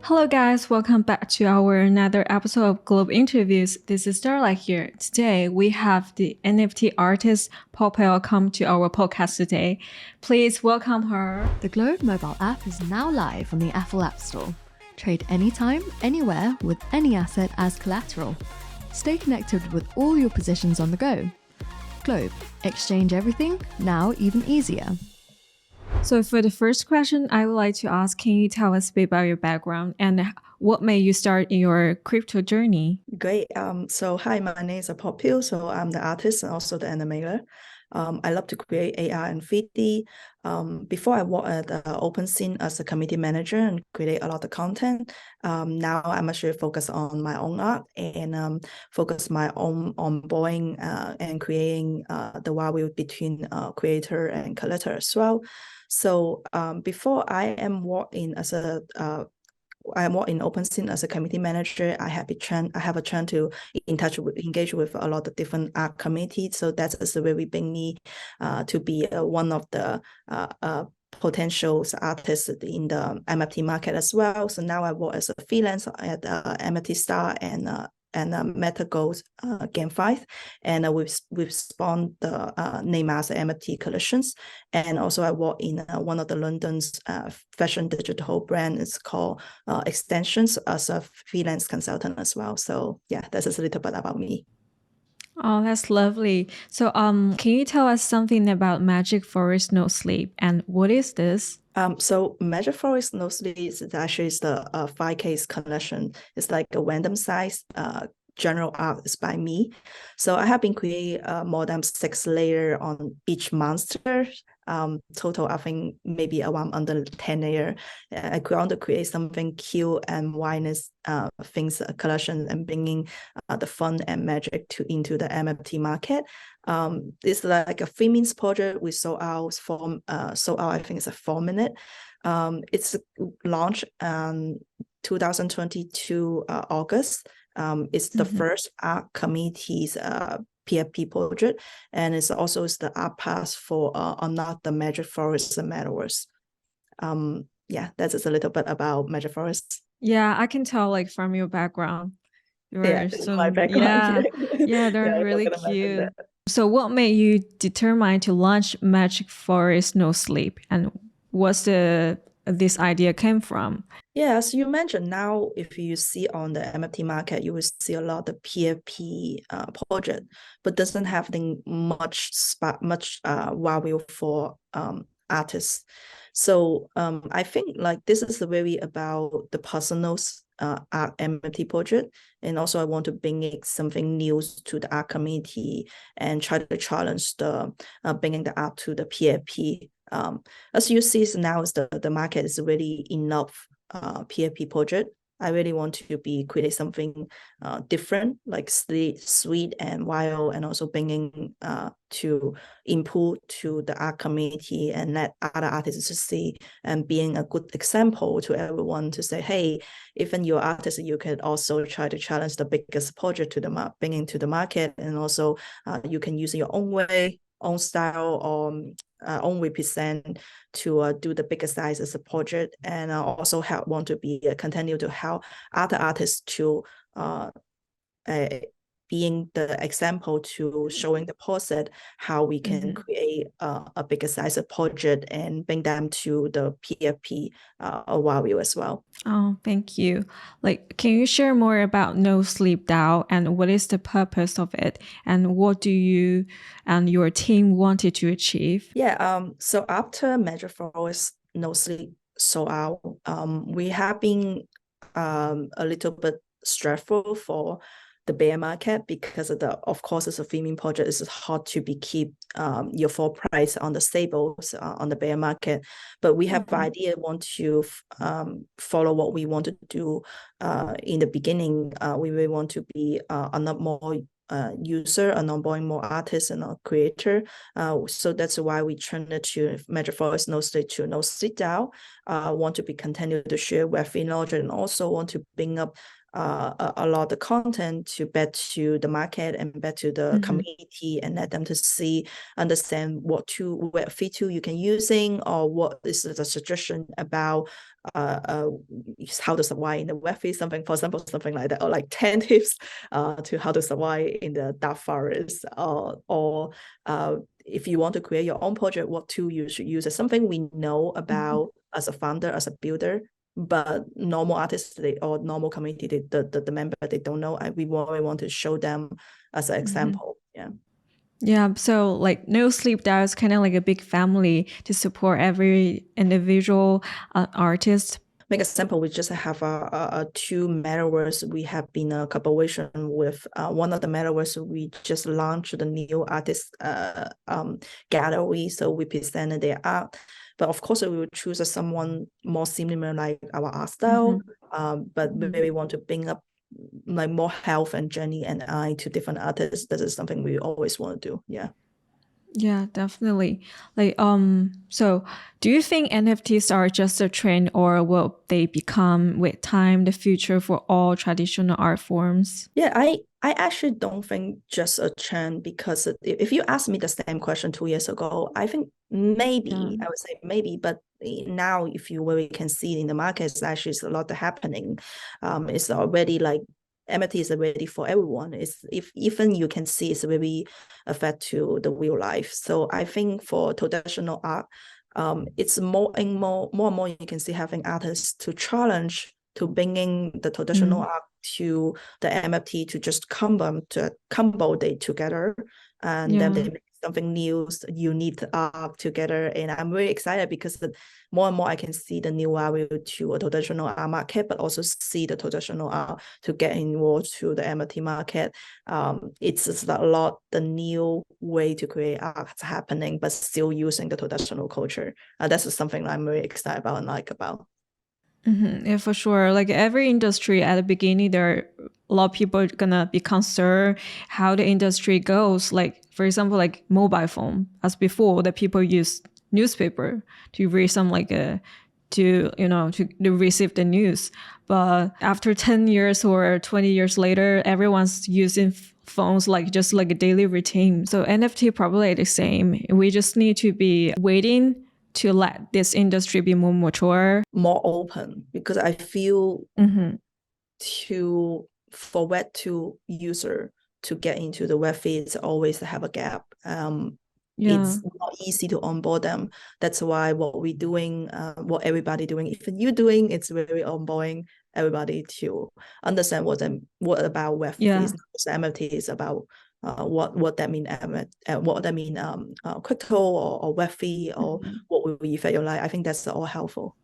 Hello guys, welcome back to our another episode of Globe Interviews. This is Starlight here. Today we have the NFT artist Popil come to our podcast today. Please welcome her. The Globe mobile app is now live on the Apple App Store. Trade anytime, anywhere, with any asset as collateral. Stay connected with all your positions on the go. Globe, exchange everything, now even easier. So for the first question, I would like to ask, can you tell us a bit about your background and what made you start your crypto journey? Great. So hi, my name is Popil. So I'm the artist and also the animator. I love to create AR and 3D. Before I worked at OpenSea as a community manager and create a lot of content. Now I'm actually focused on my own art and focus my own onboarding and creating the value between creator and collector as well. So before I am working as a I work in OpenSea as a community manager. I have a chance to engage with a lot of different art communities. So that's really bring me to be one of the potential artists in the NFT market as well. So now I work as a freelance at NFT Star and Meta Gold Game 5, and we've spawned the name as NFT collections, and also I work in one of the London's fashion digital brand. It's called Extensions as a freelance consultant as well. So yeah, that's just a little bit about me. Oh, that's lovely. So can you tell us something about Magic Forest No Sleep and what is this? So Magic Forest No Sleep is actually the 5K collection. It's like a random size general art is by me. So I have been creating more than 6 layers on each monster. Total, I think maybe around under 10 layer. I want to create something cute and wildness things collection and bringing the fun and magic into the NFT market. It's like a 3 minutes project. We sold out I think it's a 4 minute. It's launched 2022 August. It's the first art community's PFP project, and it's also the art pass for Unlock the Magic Forest and Metaverse. Yeah, that's just a little bit about Magic Forest. Yeah, I can tell like from your background. Yeah, my background. Yeah, they're Yeah, really cute. So what made you determine to launch Magic Forest No Sleep, and what's this idea came from? Yeah, as you mentioned, now if you see on the NFT market, you will see a lot of PFP project, but doesn't have much value for artists. So I think like this is really about the personal art NFT project, and also I want to bring something new to the art community and try to challenge the bringing the art to the PFP. As you see now, the market is really enough PFP project. I really want to create something different, like sweet and wild, and also bringing to input to the art community and let other artists to see, and being a good example to everyone to say, hey, even you're artist, you can also try to challenge the biggest project to the bringing to the market, and also you can use your own way, own style, or own represent to do the bigger size as a project, and also want to continue to help other artists to being the example to showing the process how we can create a bigger size of project and bring them to the PFP value as well. Oh, thank you. Like, can you share more about No Sleep Dao and what is the purpose of it, and what do you and your team wanted to achieve? Yeah. So after Magic Forest No Sleep sold out, we have been a little bit stressful for the bear market because of course, as a filming project, it's hard to keep your full price on the stables on the bear market. But we have idea want to follow what we want to do in the beginning. We really want to be a lot more user and onboarding more artists and creator. So that's why we turned it to Magic Forest No Sleep to No Sleep Dao. Want to continue to share web knowledge, and also want to bring up a lot of content to back to the market and back to the community, and let them to understand what feature you can using, or what is the suggestion about how to survive in the Web3, something, for example, something like that, or like 10 tips to how to survive in the dark forest, or if you want to create your own project, what tool you should use. It's something we know about as a founder, as a builder, but normal artists or normal community, the member, they don't know. We want to show them as an example. Yeah, so like No Sleep Dao is kind of like a big family to support every individual artist. Make example, we just have two metaverse. We have been a collaboration with one of the metaverse. We just launched the new artist gallery, so we presented their art. But of course, we will choose someone more similar like our art style. But we want to bring up like more health and journey and eye to different artists. This is something we always want to do. Yeah, definitely. Like, so do you think NFTs are just a trend, or will they become with time the future for all traditional art forms? Yeah, I actually don't think just a trend, because if you asked me the same question 2 years ago, I think maybe, I would say maybe, but now if you really can see in the market, it's actually a lot happening. It's already like NFT is already for everyone. If even you can see it's really affect to the real life. So I think for traditional art, it's more and more you can see having artists to challenge to bringing the traditional art to the NFT, to just combo they together, and then they make something new, unique art together. And I'm really excited because more and more I can see the new value to a traditional art market, but also see the traditional art to get involved to the NFT market. It's just a lot the new way to create art happening, but still using the traditional culture. That's something I'm really excited about and like about. Yeah, for sure. Like every industry at the beginning, there are a lot of people gonna be concerned how the industry goes. Like, for example, like mobile phone. As before, that people use newspaper to read some to receive the news. But after 10 years or 20 years later, everyone's using phones like just like a daily routine. So NFT probably the same. We just need to be waiting to let this industry be more mature, more open, because I feel for Web2 user to get into the Web3, it's always have a gap. It's not easy to onboard them. That's why what we're doing, what everybody doing, even you doing, it's very onboarding everybody to understand what about Web3 is. NFT is about what that mean, crypto or Web3, or what will affect your life. I think that's all helpful.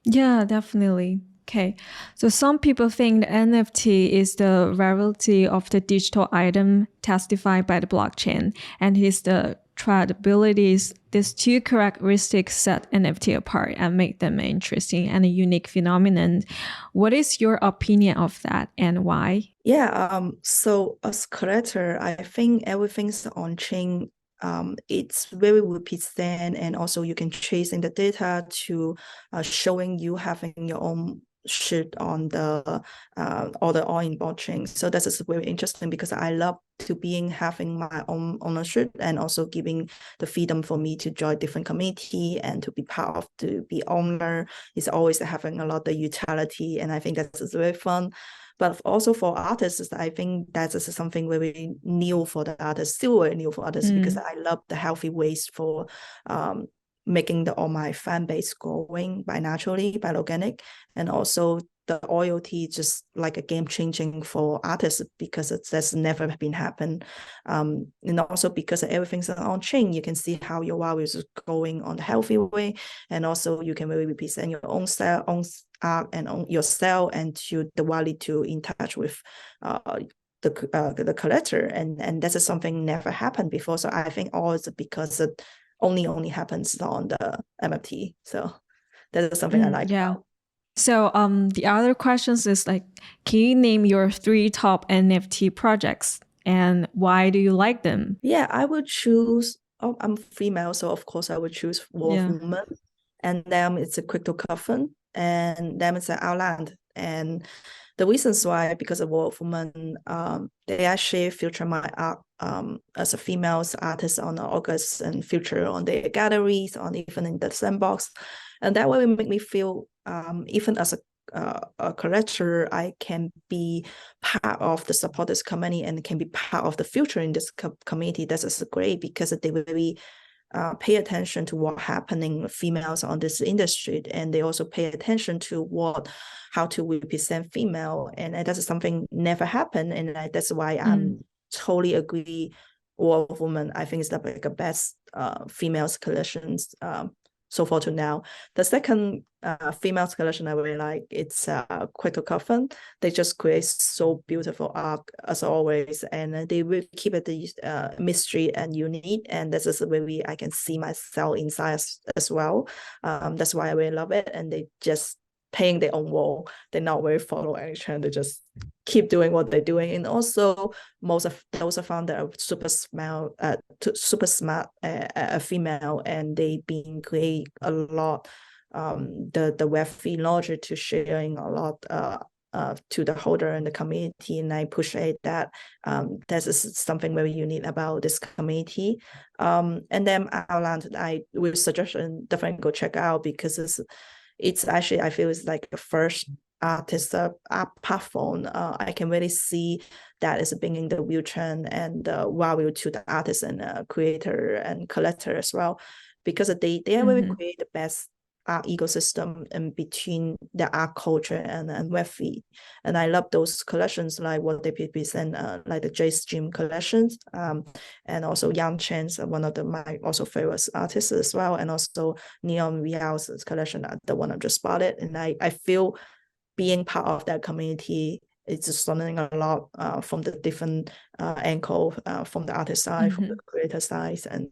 Yeah, definitely. Okay, so some people think the NFT is the rarity of the digital item testified by the blockchain, and is the tradabilities. These two characteristics set NFT apart and make them an interesting and a unique phenomenon. What is your opinion of that, and why? Yeah, so as collector, I think everything's on chain. It's very represent, and also you can tracing the data to showing you having your own shit on the all in blockchain. So this is very interesting, because I love to having my own ownership, and also giving the freedom for me to join different community and to be part of, to be owner. It's always having a lot of utility, and I think that's very fun. But also for artists, I think that is something very new for the artists, still very new for artists, because I love the healthy ways for making all my fan base growing by naturally, by organic, and also the loyalty, just like a game changing for artists, because that's never been happened. And also because everything's on chain, you can see how your value is going on the healthy way, and also you can really represent your own style, own art, and on yourself, and to the value to in touch with the collector, and that's something never happened before. So I think all is because it only happens on the NFT. So that is something I like. Yeah. So the other questions is like, can you name your 3 top NFT projects, and why do you like them? Yeah, I would choose, I'm female, so of course I would choose Wolf Woman, and then it's a Crypto Coffin, and then it's an Outland. And The reasons why, because of World of Women, they actually feature my art as a female artist on August and feature on their galleries, on even in the sandbox. And that way it make me feel, even as a collector, I can be part of the supporters community and can be part of the future in this community. That is great because they really pay attention to what happening with females on this industry, and they also pay attention to how to represent female, and that is something never happened, and that's why I'm totally agree. World of Women, I think, is like the best females collections so far to now. The second females collection I really like, it's Crypto Coffin. They just create so beautiful art as always, and they will keep it the mystery and unique, and this is where I can see myself inside as well. That's why I really love it, and they just paying their own wall. They're not very follow any trend. They just keep doing what they're doing. And also, most of those are found that are super smart, female, and they've been create a lot. The Web3 logic to sharing a lot to the holder and the community, and I appreciate that. That is something very unique about this community. And then Outland, I will suggest definitely go check out because it's actually, I feel it's like the first artist art platform. I can really see that is bringing the real trend and value to the artist and creator and collector as well, because they really create the best art ecosystem in between the art culture and Web3. And I love those collections, like what they present, like the Jace Jim collections, and also Yang Chen's one of my also favorite artists as well, and also Neon Real's collection, the one I just spotted. And I feel being part of that community, it's just learning a lot from the different angle, from the artist side, from the creator side, and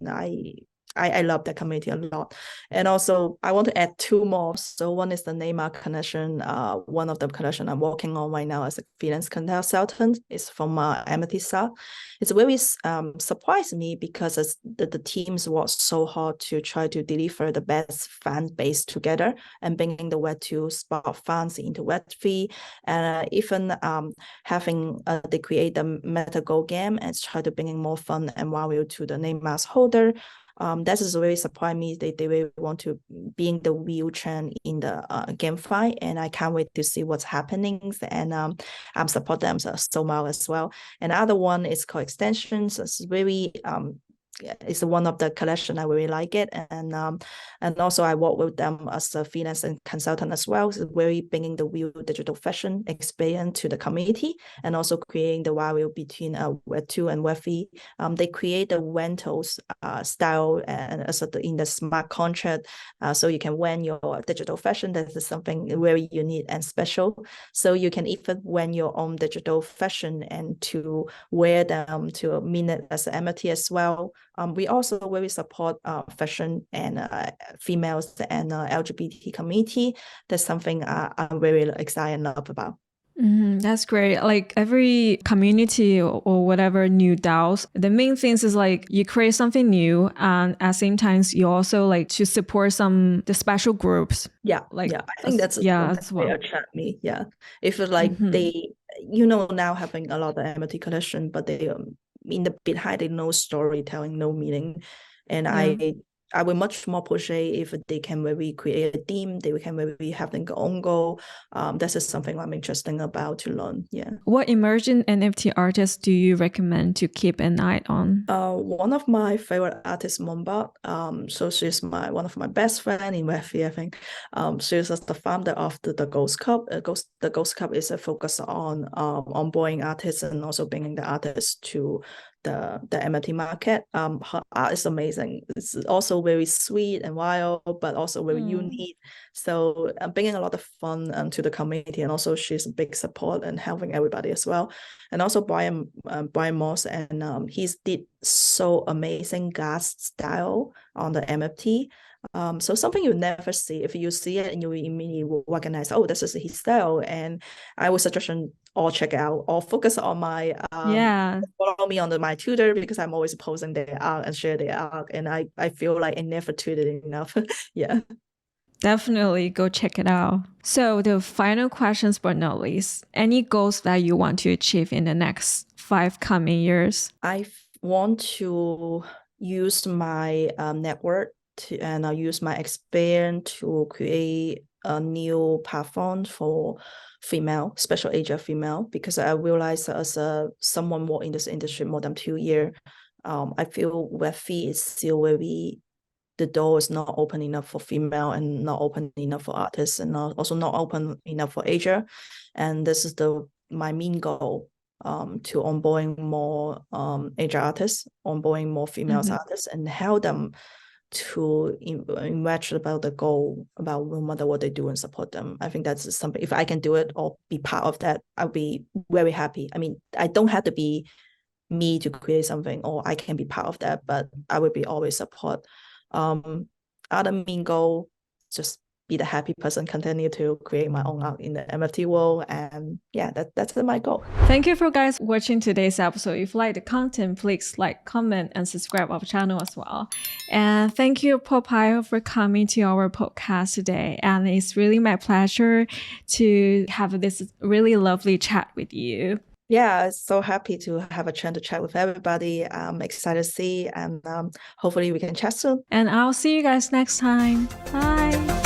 I love that community a lot. And also, I want to add two more. So one is the Neymar connection. One of the collection I'm working on right now as a freelance consultant is from Amethyst Art. It's really surprised me because the teams worked so hard to try to deliver the best fan base together and bringing the Web2 spot fans into Web3, and even having they create the meta go game and try to bring in more fun and value to the Neymar's holder. That is really surprised me. They really want to be in the real trend in the GameFi, and I can't wait to see what's happening. And I'm support them so much as well. And the other one is called Extensions. It's really it's one of the collection I really like it, and also I work with them as a freelance and consultant as well. So really bringing the real digital fashion experience to the community, and also creating the value between Web2 and Web3. They create the rentals style and also in the smart contract, so you can wear your digital fashion. That is something very unique and special. So you can even wear your own digital fashion and to wear them to minute as an NFT as well. We also really support fashion and females and LGBT community. That's something I'm very excited and love about. That's great. Like every community or whatever new DAOs, the main things is like you create something new, and at the same time you also like to support the special groups. Yeah, like I think that's as well. Attract me. Yeah, if like they, now having a lot of NFT collection, but they in the behind it no storytelling, no meaning, and I will much more appreciate if they can maybe create a theme, they can maybe have their own goal. This is something I'm interested about to learn. Yeah. What emerging NFT artists do you recommend to keep an eye on? One of my favorite artists, Momba. So she's one of my best friend in Web3, I think. She's the founder of the Ghost Cup. The Ghost Cup is a focus on onboarding artists and also bringing the artists to the NFT market. Her art is amazing. It's also very sweet and wild, but also very unique. So bringing a lot of fun to the community, and also she's a big support and helping everybody as well. And also Brian Moss, and he's did so amazing gas style on the NFT. So something you never see. If you see it and you immediately recognize, oh, this is his style. And I would suggest all check out or focus on my follow me on my Twitter, because I'm always posting their art and share their art, and I feel like I never tweeted enough. Yeah. Definitely go check it out. So the final questions but not least, any goals that you want to achieve in the next 5 coming years? I want to use my network and I'll use my experience to create a new platform for female, special age of female, because I realized as someone more in this industry more than 2 years, I feel Web3 is still very, the door is not open enough for female and not open enough for artists and also not open enough for Asia. And this is my main goal, to onboarding more Asia artists, onboarding more female artists, and help them to imagine about the goal, about no matter what they do, and support them. I think that's something, if I can do it or be part of that, I'll be very happy. I mean, I don't have to be me to create something, or I can be part of that, but I will be always support. Other main goal, just be the happy person, continue to create my own art in the NFT world, and yeah, that's my goal. Thank you for guys watching today's episode. If you like the content, please like, comment, and subscribe our channel as well. And thank you, Popil, for coming to our podcast today. And it's really my pleasure to have this really lovely chat with you. Yeah, so happy to have a chance to chat with everybody. I'm excited to see, and hopefully we can chat soon. And I'll see you guys next time. Bye.